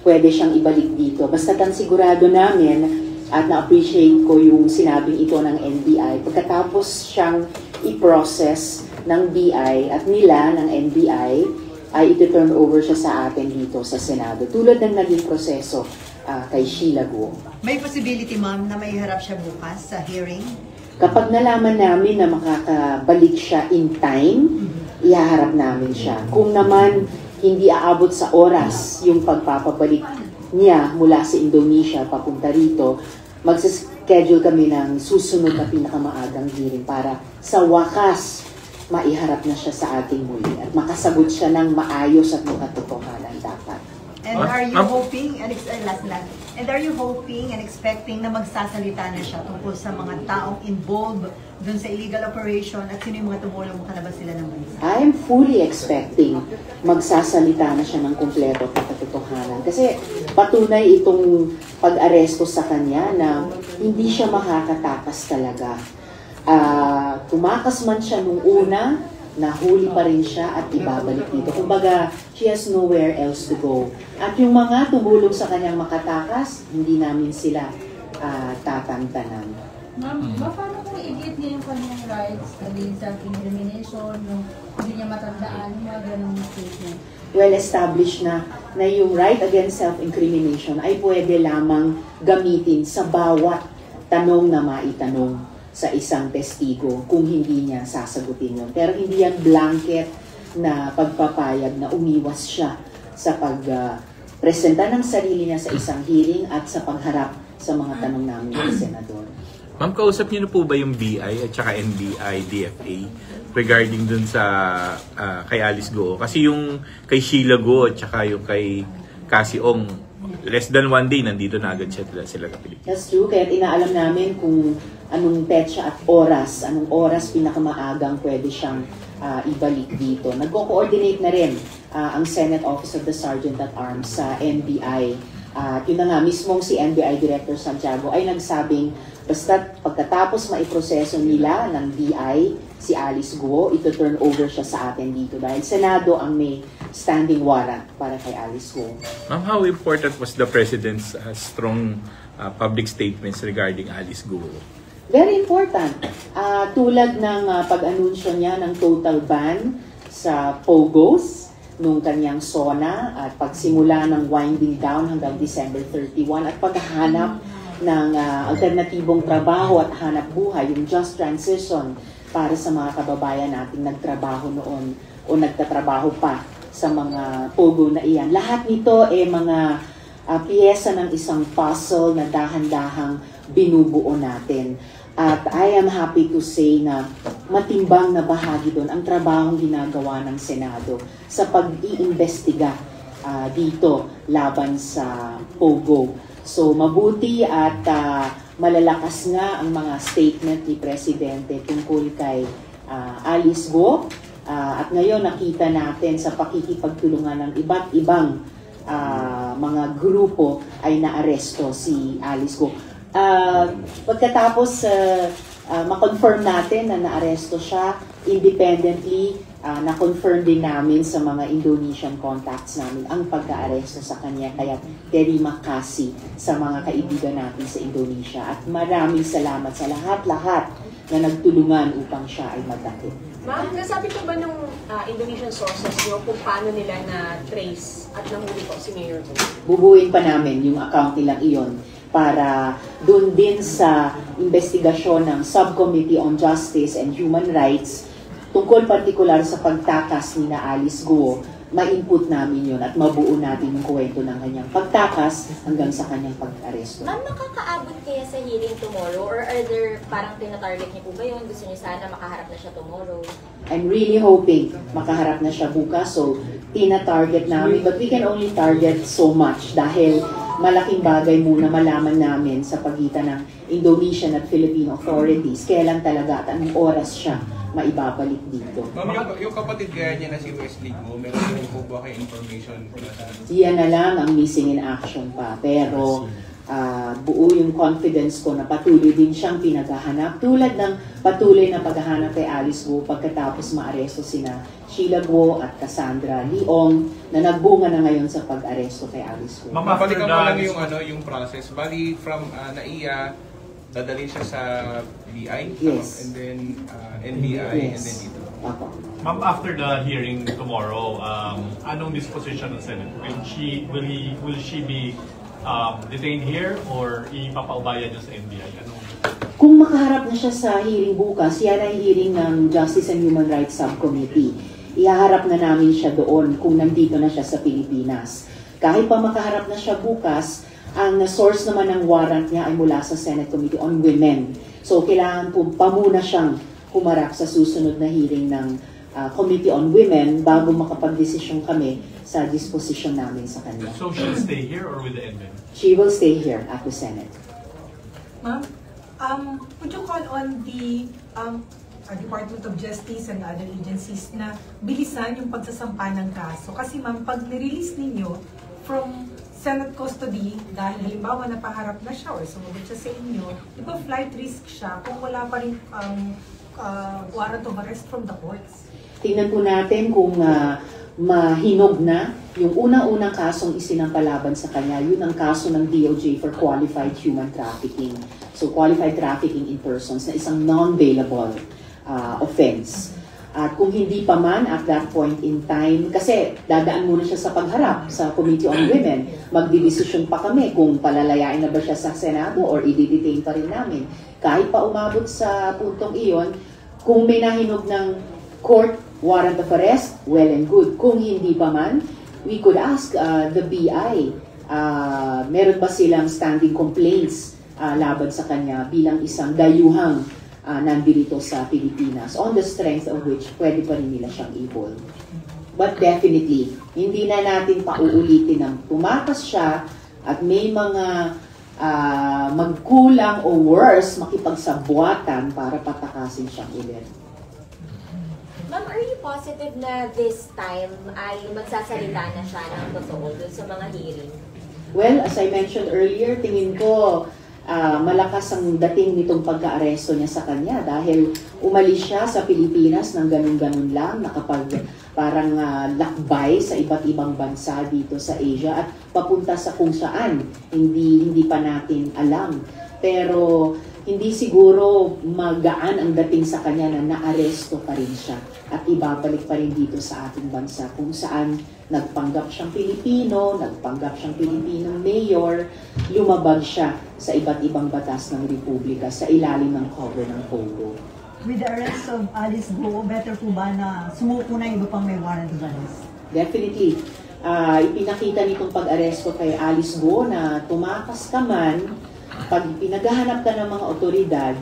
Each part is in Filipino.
pwede siyang ibalik dito. Basta ang sigurado namin at na-appreciate ko yung sinabing ito ng NBI. Pagkatapos siyang i-process ng BI at nila ng NBI, ay iti-turn over siya sa atin dito sa Senado. Tulad ng naging proseso kay Sheila Guo. May possibility, ma'am, na may harap siya bukas sa hearing? Kapag nalaman namin na makakabalik siya in time, ihaharap namin siya. Kung naman hindi aabot sa oras yung pagpapabalik niya mula sa Indonesia papunta rito, magsischedule kami ng susunod na pinakamaagang hearing para sa wakas maiharap na siya sa ating muli at makasagot siya ng maayos at makatotohanan dapat. And are you hoping, and are you hoping and expecting na magsasalita na siya tungkol sa mga taong involved dun sa illegal operation at sino yung mga tumulong makalabas sila ng bansa? I am fully expecting magsasalita na siya ng kumpleto at katotohanan. Kasi patunay itong pag-aresto sa kanya na hindi siya makakatakas talaga. Tumakas man siya nung una, nahuli pa rin siya at ibabalik dito. Kumbaga, she has nowhere else to go. At yung mga tumulong sa kanyang makatakas, hindi namin sila tatantanan. Ma'am, paano kung i-get niya yung kanyang rights against self-incrimination, yung hindi niya matandaan, yung mga ganong statement? Well established na yung right against self-incrimination ay pwede lamang gamitin sa bawat tanong na maitanong sa isang testigo kung hindi niya sasagutin yun. Pero hindi yan blanket na pagpapayag na umiwas siya sa pagpresenta ng sarili niya sa isang hearing at sa pagharap sa mga tanong namin ng Senador. Ma'am, kausap niyo na po ba yung BI at saka NBI, DFA regarding dun sa kay Alice Guo? Kasi yung kay Sheila Guo at saka yung kay Cassie Ong, less than one day, nandito na agad sila sa Pilipinas. That's true. Kaya inaalam namin kung anong petsa at anong oras pinakamaagang pwede siyang ibalik dito. Nagko-coordinate na rin ang Senate Office of the Sergeant at Arms sa NBI. Yun na nga, mismong si NBI Director Santiago ay nagsabing basta pagkatapos maiproseso nila ng BI si Alice Guo, ito turn over siya sa atin dito dahil Senado ang may standing warrant para kay Alice Guo. Ma'am, how important was the President's strong public statements regarding Alice Guo? Very important. Tulad ng pag-anunsyo niya ng total ban sa POGOs nung kanyang SONA at pagsimula ng winding down hanggang December 31 at paghahanap ng alternatibong trabaho at hanap buhay, yung just transition para sa mga kababayan nating nagtrabaho noon o nagtatrabaho pa sa mga POGO na iyan. Lahat nito mga piyesa ng isang puzzle na dahan-dahang binubuo natin. At I am happy to say na matimbang na bahagi doon ang trabahong ginagawa ng Senado sa pag-iimbestiga dito laban sa POGO. So mabuti at malalakas nga ang mga statement ni Presidente tungkol kay Alice Guo. At ngayon nakita natin sa pakikipagtulungan ng iba't ibang mga grupo ay naaresto si Alice Guo. Pagkatapos ma-confirm natin na naaresto siya independently, na-confirm din namin sa mga Indonesian contacts namin ang pagka-aresto sa kanya. Kaya terima kasih sa mga kaibigan natin sa Indonesia at maraming salamat sa lahat-lahat na nagtulungan upang siya ay magdakip. Ma'am, nasabi ko ba nung Indonesian sources nyo kung paano nila na-trace at nahuli po si Mayor Guo? Bubuin pa namin yung account nilang iyon para doon din sa investigasyon ng Subcommittee on Justice and Human Rights tungkol partikular sa pagtakas ni na Alice Guo, ma-input namin yun at mabuo natin yung kwento ng kanyang pagtakas hanggang sa kanyang pag-aresto. Ma'am, makakaabot kaya sa hearing tomorrow? Or are there parang tina-target niyo po ba yun? Gusto niyo sana makaharap na siya tomorrow? I'm really hoping makaharap na siya bukas. So, tina-target namin. But we can only target so much dahil malaking bagay muna malaman namin sa pagitan ng Indonesian at Filipino authorities kailan talaga at anong oras siya maibabalik dito. Ma'am, yung kapatid kaya niya na si Wesley Guo, meron rin po ba kayo information kung nasaan? Yan na lang ang missing in action pa. Pero buo yung confidence ko na patuloy din siyang pinaghahanap. Tulad ng patuloy na paghahanap kay Alice Guo pagkatapos maaresto sina Sheila Guo at Cassandra Leong na nagbunga na ngayon sa pag-aresto kay Alice Guo. Balikan mo lang yung process. Bali from NAIA, dadalhin siya sa BI, Yes. and then NBI, and then dito. Opo. Ma'am, after the hearing tomorrow, anong disposition ng Senate? Will she be detained here or ipapaubaya niya sa NBI? Kung makaharap na siya sa hearing bukas, yan ay hearing ng Justice and Human Rights Subcommittee. Ihaharap na namin siya doon kung nandito na siya sa Pilipinas. Kahit pa makaharap na siya bukas, ang source naman ng warrant niya ay mula sa Senate Committee on Women. So kailangan po pa muna siyang humarap sa susunod na hearing ng Committee on Women bago makapag-desisyon kami sa disposition namin sa kanya. So she'll stay here or with the NBI? She will stay here at the Senate. Ma'am, would you call on the Department of Justice and other agencies na bilisan yung pagsasampa ng kaso? Kasi ma'am, pag nirelease ninyo from Senate custody, dahil halimbawa napaharap na siya or sumunod siya sa inyo, di ba flight risk siya kung wala pa rin warrant of arrest from the courts? Tingnan po natin kung mahinog na yung unang-unang kasong isinampalaban sa kanya. Yun ang kaso ng DOJ for qualified human trafficking. So qualified trafficking in persons na isang non-bailable offense. At kung hindi pa man at that point in time, kasi dadaan muna siya sa pagharap sa Committee on Women, magdidesisyon pa kami kung palalayain na ba siya sa Senado or i-detain pa rin namin. Kahit pa umabot sa puntong iyon, kung may nahinog ng court warrant of arrest, well and good. Kung hindi pa man, we could ask the BI, meron ba silang standing complaints laban sa kanya bilang isang dayuhang nandito sa Pilipinas, on the strength of which pwede pa rin nila siyang i-hold. But definitely, hindi na natin pauulitin ng tumakas siya at may mga magkulang o worse, makipagsabuatan para patakasin siyang ulit. Ma'am, are you positive na this time ay magsasalita na siya ng totoo dun sa mga hearing? Well, as I mentioned earlier, tingin ko malakas ang dating nitong pagka-aresto niya sa kanya dahil umalis siya sa Pilipinas ng ganun-ganun lang, parang lakbay sa iba't ibang bansa dito sa Asia at papunta sa kung saan, hindi pa natin alam. Pero hindi siguro magaan ang dating sa kanya na naaresto pa rin siya at ibabalik pa rin dito sa ating bansa kung saan nagpanggap siyang Pilipino, nagpanggap siyang Pilipinong mayor, lumabag siya sa iba't ibang batas ng Republika sa ilalim ng cover ng POGO. With the arrest of Alice Guo, better po ba na sumuko na iba pang may warrant of arrest? Definitely. Ipinakita nitong pag-aresto kay Alice Guo na tumakas ka man, pag pinaghahanap ka ng mga otoridad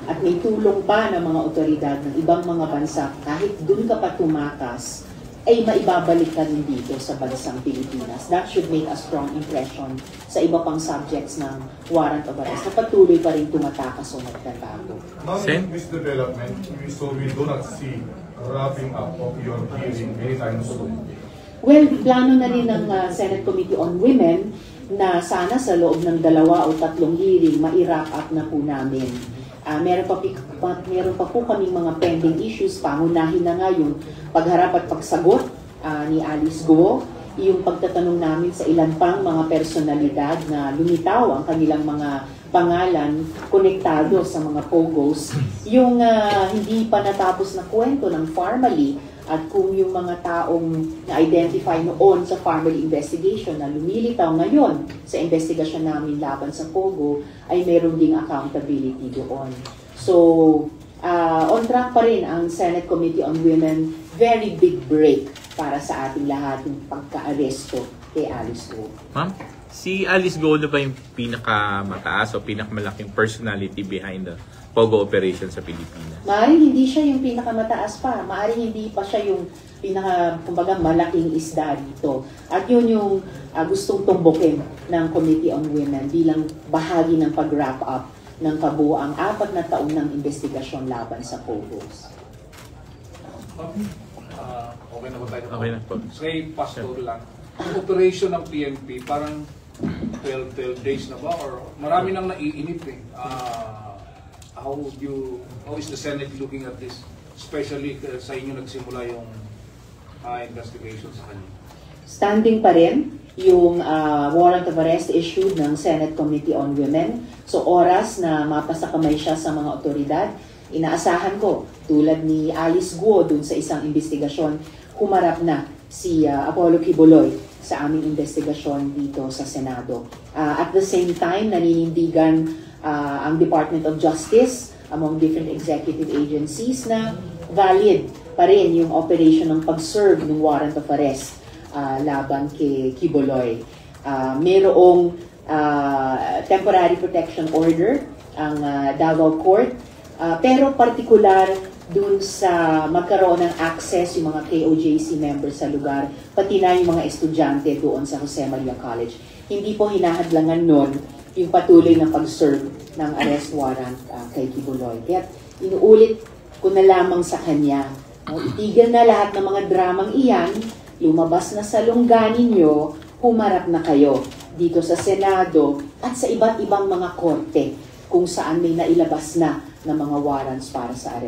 at may tulong pa ng mga otoridad ng ibang mga bansa, kahit dun ka pa tumakas, ay maibabalik ka rin dito sa bansang Pilipinas. That should make a strong impression sa iba pang subjects ng warrant of arrest na patuloy pa rin tumatakas o magtatago. Now, in this development, so we do not see wrapping up of your hearing anytime soon. Well, plano na rin ng Senate Committee on Women na sana sa loob ng 2 o 3 hearing ma-wrap up na po namin. Meron pa po kaming mga pending issues, pangunahin na nga yung pagharap at pagsagot ni Alice Guo, yung pagtatanong namin sa ilan pang mga personalidad na lumitaw ang kanilang mga pangalan konektado sa mga POGOs, yung hindi pa natapos na kwento ng Farmally at kung yung mga taong na-identify noon sa Farmally investigation na lumilitaw ngayon sa investigasyon namin laban sa POGO ay meron ding accountability doon. So, on track pa rin ang Senate Committee on Women, very big break para sa ating lahat ng pagka-aresto kay Alice Guo. Ma'am, si Alice Guo na ba yung pinakamataas o pinakamalaking personality behind the POGO operation sa Pilipinas? Maaaring hindi siya yung pinakamataas pa. Maaaring hindi pa siya yung kumbaga, malaking isda dito. At yun yung gustong tumbukin ng Committee on Women bilang bahagi ng pag-wrap up ng kabuuang 4 na taon ng investigasyon laban sa POGOs. Okay na ba tayo? Okay na po. Kay Pastor lang. Yung operation ng PNP, parang 12 days na ba? Or marami nang naiinip eh. How is the Senate looking at this? Especially sa inyo nagsimula yung investigation sa kanya. Standing pa rin yung warrant of arrest issued ng Senate Committee on Women. So oras na mapasakamay siya sa mga otoridad, inaasahan ko, tulad ni Alice Guo dun sa isang investigasyon, humarap na si Apollo Quiboloy sa aming investigasyon dito sa Senado. At the same time, naninindigan ang Department of Justice among different executive agencies na valid pa rin yung operation ng pag-serve ng warrant of arrest laban kay Quiboloy. Mayroong temporary protection order ang Davao Court, pero particular dun sa magkaroon ng access yung mga KOJC members sa lugar, pati na yung mga estudyante doon sa Jose Maria College. Hindi po hinahadlangan nun yung patuloy na pag-serve ng arrest warrant kay Quiboloy. Kaya inuulit ko na lamang sa kanya, itigil na lahat ng mga dramang iyan, lumabas na sa lungga ninyo, humarap na kayo dito sa Senado at sa iba't ibang mga korte kung saan may nailabas na ng mga warrants para sa arrest.